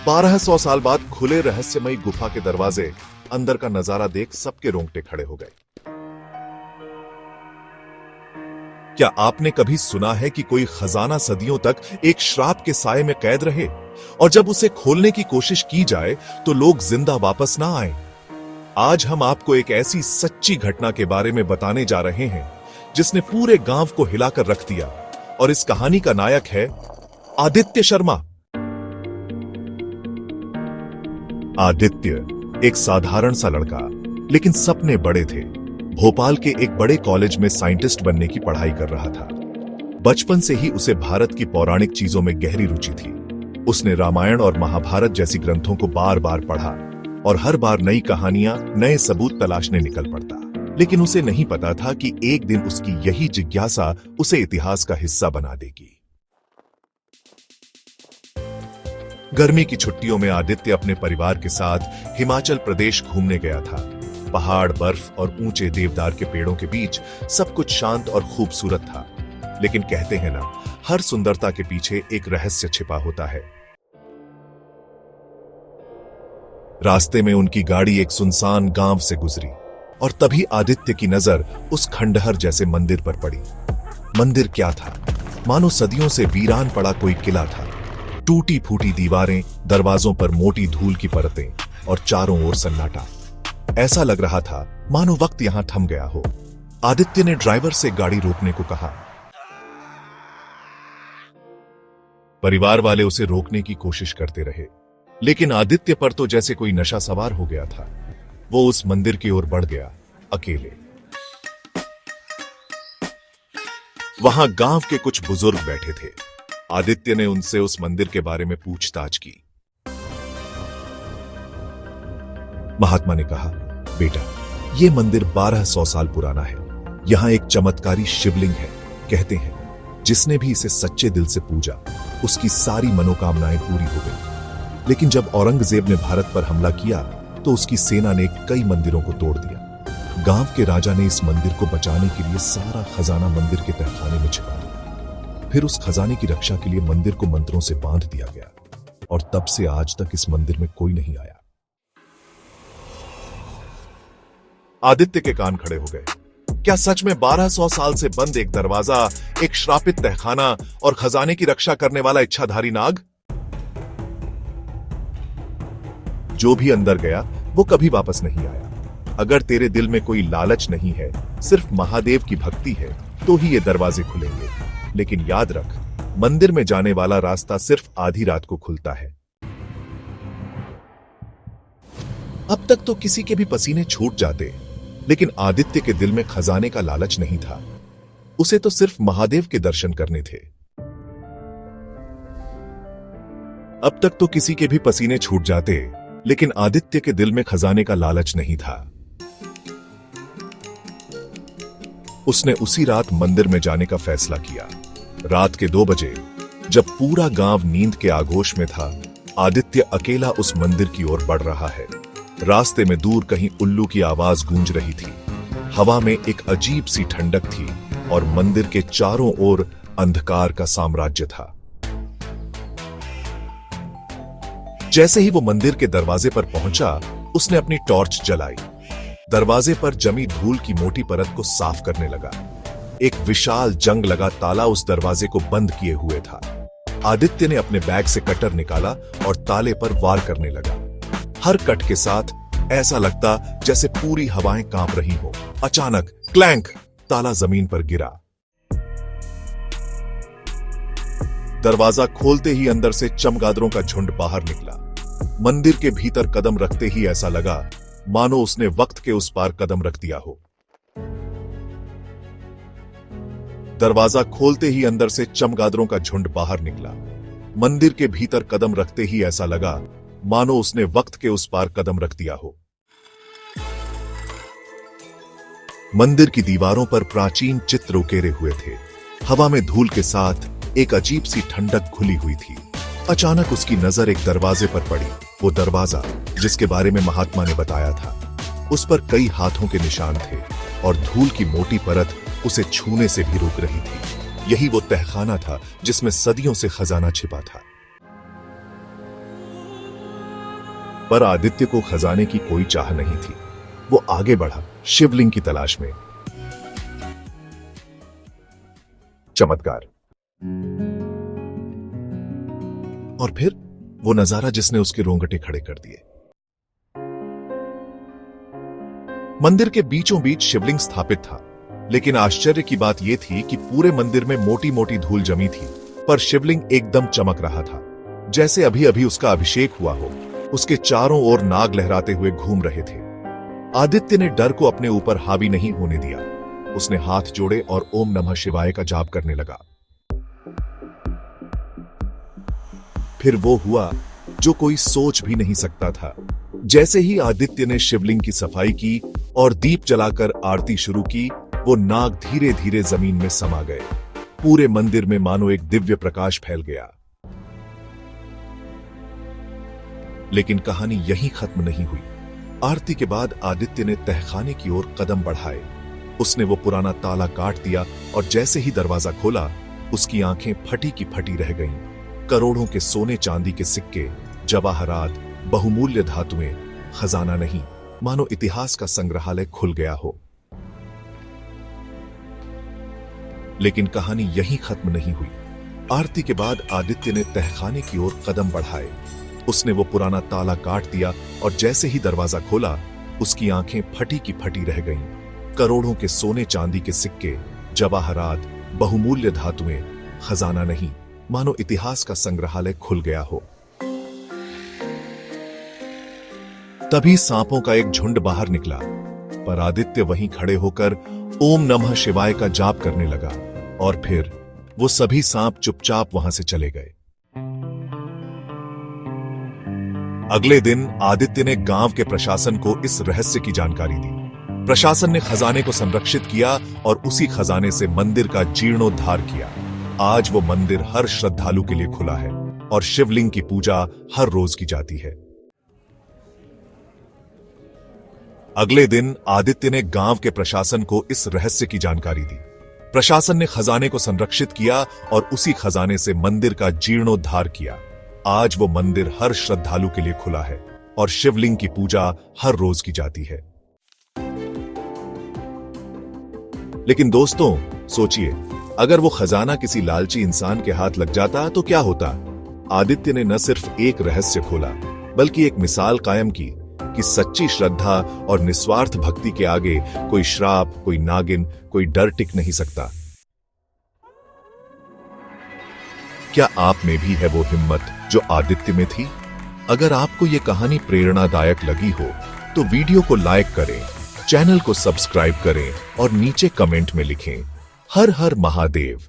1200 साल बाद खुले रहस्यमयी गुफा के दरवाजे, अंदर का नजारा देख सबके रोंगटे खड़े हो गए। क्या आपने कभी सुना है कि कोई खजाना सदियों तक एक श्राप के साए में कैद रहे और जब उसे खोलने की कोशिश की जाए तो लोग जिंदा वापस ना आए? आज हम आपको एक ऐसी सच्ची घटना के बारे में बताने जा रहे हैं जिसने पूरे गांव को हिलाकर रख दिया, और इस कहानी का नायक है आदित्य शर्मा। आदित्य एक साधारण सा लड़का, लेकिन सपने बड़े थे। भोपाल के एक बड़े कॉलेज में साइंटिस्ट बनने की पढ़ाई कर रहा था। बचपन से ही उसे भारत की पौराणिक चीजों में गहरी रुचि थी। उसने रामायण और महाभारत जैसी ग्रंथों को बार बार पढ़ा और हर बार नई कहानियां, नए सबूत तलाशने निकल पड़ता। लेकिन उसे नहीं पता था कि एक दिन उसकी यही जिज्ञासा उसे इतिहास का हिस्सा बना देगी। गर्मी की छुट्टियों में आदित्य अपने परिवार के साथ हिमाचल प्रदेश घूमने गया था। पहाड़, बर्फ और ऊंचे देवदार के पेड़ों के बीच सब कुछ शांत और खूबसूरत था। लेकिन कहते हैं ना, हर सुंदरता के पीछे एक रहस्य छिपा होता है। रास्ते में उनकी गाड़ी एक सुनसान गांव से गुजरी और तभी आदित्य की नजर उस खंडहर जैसे मंदिर पर पड़ी। मंदिर क्या था? मानो सदियों से वीरान पड़ा कोई किला था। टूटी फूटी दीवारें, दरवाजों पर मोटी धूल की परतें और चारों ओर सन्नाटा। ऐसा लग रहा था मानो वक्त यहां थम गया हो। आदित्य ने ड्राइवर से गाड़ी रोकने को कहा। परिवार वाले उसे रोकने की कोशिश करते रहे, लेकिन आदित्य पर तो जैसे कोई नशा सवार हो गया था। वो उस मंदिर की ओर बढ़ गया, अकेले। वहां गांव के कुछ बुजुर्ग बैठे थे। आदित्य ने उनसे उस मंदिर के बारे में पूछताछ की। महात्मा ने कहा, बेटा, यह मंदिर 1200 साल पुराना है। यहां एक चमत्कारी शिवलिंग है। कहते हैं जिसने भी इसे सच्चे दिल से पूजा, उसकी सारी मनोकामनाएं पूरी हो गई। लेकिन जब औरंगजेब ने भारत पर हमला किया तो उसकी सेना ने कई मंदिरों को तोड़ दिया। गांव के राजा ने इस मंदिर को बचाने के लिए सारा खजाना मंदिर के तहखाने में छिपा दिया। फिर उस खजाने की रक्षा के लिए मंदिर को मंत्रों से बांध दिया गया, और तब से आज तक इस मंदिर में कोई नहीं आया। आदित्य के कान खड़े हो गए। क्या सच में 1200 साल से बंद एक दरवाजा, एक श्रापित तहखाना और खजाने की रक्षा करने वाला इच्छाधारी नाग? जो भी अंदर गया वो कभी वापस नहीं आया। अगर तेरे दिल में कोई लालच नहीं है, सिर्फ महादेव की भक्ति है, तो ही ये दरवाजे खुलेंगे। लेकिन याद रख, मंदिर में जाने वाला रास्ता सिर्फ आधी रात को खुलता है। अब तक तो किसी के भी पसीने छूट जाते, लेकिन आदित्य के दिल में खजाने का लालच नहीं था। उसे तो सिर्फ महादेव के दर्शन करने थे। अब तक तो किसी के भी पसीने छूट जाते, लेकिन आदित्य के दिल में खजाने का लालच नहीं था। उसने उसी रात मंदिर में जाने का फैसला किया। रात के 2 बजे, जब पूरा गांव नींद के आगोश में था, आदित्य अकेला उस मंदिर की ओर बढ़ रहा है। रास्ते में दूर कहीं उल्लू की आवाज गूंज रही थी। हवा में एक अजीब सी ठंडक थी और मंदिर के चारों ओर अंधकार का साम्राज्य था। जैसे ही वो मंदिर के दरवाजे पर पहुंचा, उसने अपनी टॉर्च जलाई। दरवाजे पर जमी धूल की मोटी परत को साफ करने लगा। एक विशाल जंग लगा ताला उस दरवाजे को बंद किए हुए था। आदित्य ने अपने बैग से कटर निकाला और ताले पर वार करने लगा। हर कट के साथ ऐसा लगता जैसे पूरी हवाएं कांप रही हो। अचानक क्लैंक, ताला जमीन पर गिरा। दरवाजा खोलते ही अंदर से चमगादड़ों का झुंड बाहर निकला। मंदिर के भीतर कदम रखते ही ऐसा लगा मानो उसने वक्त के उस पार कदम रख दिया हो। दरवाजा खोलते ही अंदर से चमगादड़ों का झुंड बाहर निकला। मंदिर के भीतर कदम रखते ही ऐसा लगा मानो उसने वक्त के उस पार कदम रख दिया हो। मंदिर की दीवारों पर प्राचीन चित्र उकेरे हुए थे। हवा में धूल के साथ एक अजीब सी ठंडक घुली हुई थी। अचानक उसकी नजर एक दरवाजे पर पड़ी। वो दरवाजा जिसके बारे में महात्मा ने बताया था, उस पर कई हाथों के निशान थे और धूल की मोटी परत उसे छूने से भी रोक रही थी। यही वो तहखाना था जिसमें सदियों से खजाना छिपा था। पर आदित्य को खजाने की कोई चाह नहीं थी। वो आगे बढ़ा शिवलिंग की तलाश में। चमत्कार। और फिर वो नजारा जिसने उसके रोंगटे खड़े कर दिए। मंदिर के बीचों बीच शिवलिंग स्थापित था, लेकिन आश्चर्य की बात यह थी कि पूरे मंदिर में मोटी मोटी धूल जमी थी, पर शिवलिंग एकदम चमक रहा था, जैसे अभी अभी उसका अभिषेक हुआ हो। उसके चारों ओर नाग लहराते हुए घूम रहे थे। आदित्य ने डर को अपने ऊपर हावी नहीं होने दिया। उसने हाथ जोड़े और ओम नमः शिवाय का जाप करने लगा। फिर वो हुआ जो कोई सोच भी नहीं सकता था। जैसे ही आदित्य ने शिवलिंग की सफाई की और दीप जलाकर आरती शुरू की, वो नाग धीरे धीरे जमीन में समा गए। पूरे मंदिर में मानो एक दिव्य प्रकाश फैल गया। लेकिन कहानी यहीं खत्म नहीं हुई। आरती के बाद आदित्य ने तहखाने की ओर कदम बढ़ाए। उसने वो पुराना ताला काट दिया और जैसे ही दरवाजा खोला, उसकी आंखें फटी की फटी रह गईं। करोड़ों के सोने चांदी के सिक्के, जवाहरात, बहुमूल्य धातुएं, खजाना नहीं, मानो इतिहास का संग्रहालय खुल गया हो। लेकिन कहानी यहीं खत्म नहीं हुई। आरती के बाद आदित्य ने तहखाने की ओर कदम बढ़ाए। उसने वो पुराना ताला काट दिया और जैसे ही दरवाजा खोला, उसकी आंखें फटी की फटी रह गईं। करोड़ों के सोने चांदी के सिक्के, जवाहरात, बहुमूल्य धातुएं, खजाना नहीं, मानो इतिहास का संग्रहालय खुल गया हो। तभी सांपों का एक झुंड बाहर निकला, पर आदित्य वहीं खड़े होकर ओम नमः शिवाय का जाप करने लगा। और फिर वो सभी सांप चुपचाप वहां से चले गए। अगले दिन आदित्य ने गांव के प्रशासन को इस रहस्य की जानकारी दी। प्रशासन ने खजाने को संरक्षित किया और उसी खजाने से मंदिर का जीर्णोद्धार किया। आज वो मंदिर हर श्रद्धालु के लिए खुला है और शिवलिंग की पूजा हर रोज की जाती है। अगले दिन आदित्य ने गांव के प्रशासन को इस रहस्य की जानकारी दी। प्रशासन ने खजाने को संरक्षित किया और उसी खजाने से मंदिर का जीर्णोद्धार किया। आज वो मंदिर हर श्रद्धालु के लिए खुला है और शिवलिंग की पूजा हर रोज की जाती है। लेकिन दोस्तों, सोचिए, अगर वो खजाना किसी लालची इंसान के हाथ लग जाता तो क्या होता? आदित्य ने न सिर्फ एक रहस्य खोला, बल्कि एक मिसाल कायम की कि सच्ची श्रद्धा और निस्वार्थ भक्ति के आगे कोई श्राप, कोई नागिन, कोई डर टिक नहीं सकता। क्या आप में भी है वो हिम्मत जो आदित्य में थी? अगर आपको ये कहानी प्रेरणादायक लगी हो तो वीडियो को लाइक करें, चैनल को सब्सक्राइब करें और नीचे कमेंट में लिखें, हर हर महादेव।